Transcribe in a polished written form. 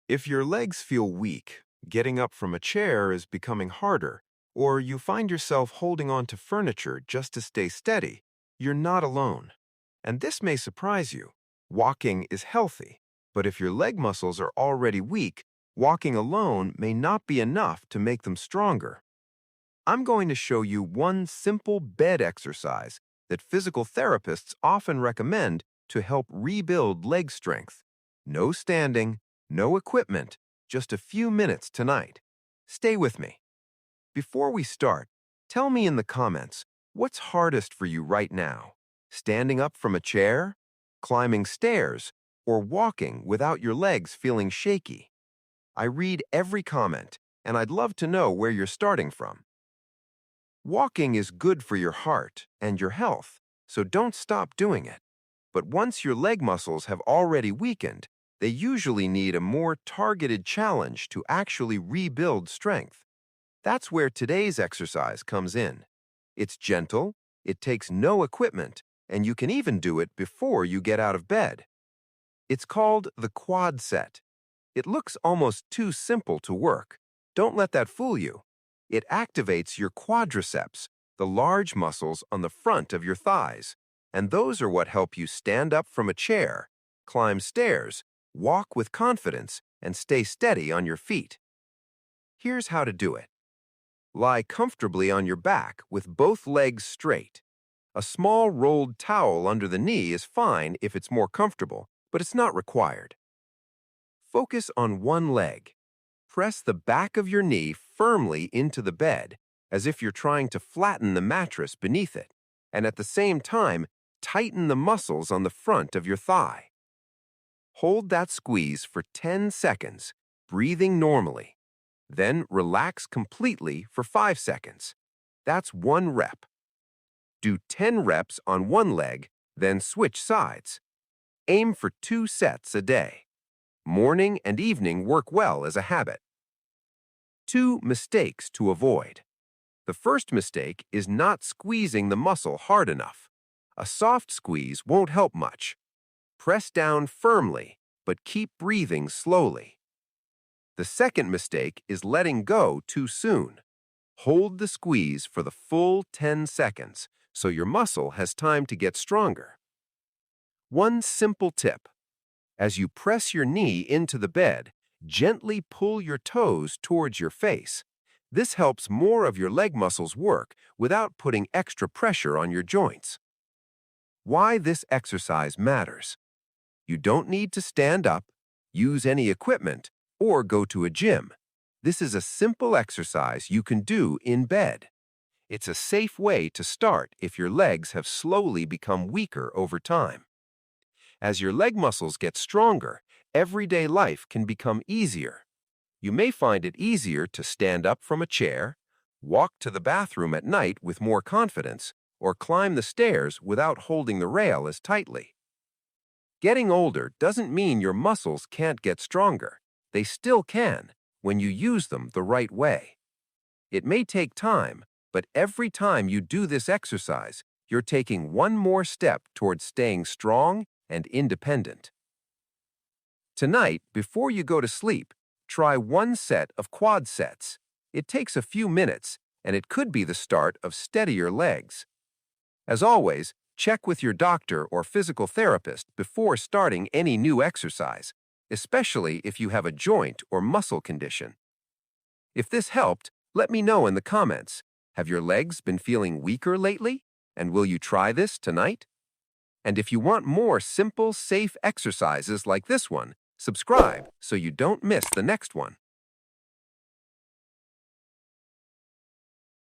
If your legs feel weak, getting up from a chair is becoming harder, or you find yourself holding on to furniture just to stay steady, you're not alone. And this may surprise you. Walking is healthy, but if your leg muscles are already weak, walking alone may not be enough to make them stronger. I'm going to show you one simple bed exercise that physical therapists often recommend to help rebuild leg strength. No standing, no equipment, just a few minutes tonight. Stay with me. Before we start, tell me in the comments, what's hardest for you right now? Standing up from a chair, climbing stairs, or walking without your legs feeling shaky? I read every comment, and I'd love to know where you're starting from. Walking is good for your heart and your health, so don't stop doing it. But once your leg muscles have already weakened, they usually need a more targeted challenge to actually rebuild strength. That's where today's exercise comes in. It's gentle, it takes no equipment, and you can even do it before you get out of bed. It's called the quad set. It looks almost too simple to work. Don't let that fool you. It activates your quadriceps, the large muscles on the front of your thighs, and those are what help you stand up from a chair, climb stairs, walk with confidence, and stay steady on your feet. Here's how to do it. Lie comfortably on your back with both legs straight. A small rolled towel under the knee is fine if it's more comfortable, but it's not required. Focus on one leg. Press the back of your knee firmly into the bed, as if you're trying to flatten the mattress beneath it, and at the same time, tighten the muscles on the front of your thigh. Hold that squeeze for 10 seconds, breathing normally. Then relax completely for 5 seconds. That's 1 rep. Do 10 reps on one leg, then switch sides. Aim for 2 sets a day. Morning and evening work well as a habit. 2 mistakes to avoid. The first mistake is not squeezing the muscle hard enough. A soft squeeze won't help much. Press down firmly, but keep breathing slowly. The second mistake is letting go too soon. Hold the squeeze for the full 10 seconds so your muscle has time to get stronger. One simple tip. As you press your knee into the bed, gently pull your toes towards your face. This helps more of your leg muscles work without putting extra pressure on your joints. Why this exercise matters. You don't need to stand up, use any equipment, or go to a gym. This is a simple exercise you can do in bed. It's a safe way to start if your legs have slowly become weaker over time. As your leg muscles get stronger, everyday life can become easier. You may find it easier to stand up from a chair, walk to the bathroom at night with more confidence, or climb the stairs without holding the rail as tightly. Getting older doesn't mean your muscles can't get stronger. They still can when you use them the right way. It may take time, but every time you do this exercise, you're taking one more step towards staying strong and independent. Tonight, before you go to sleep, try one set of quad sets. It takes a few minutes, and it could be the start of steadier legs. As always, check with your doctor or physical therapist before starting any new exercise, especially if you have a joint or muscle condition. If this helped, let me know in the comments. Have your legs been feeling weaker lately? And will you try this tonight? And if you want more simple, safe exercises like this one, subscribe so you don't miss the next one.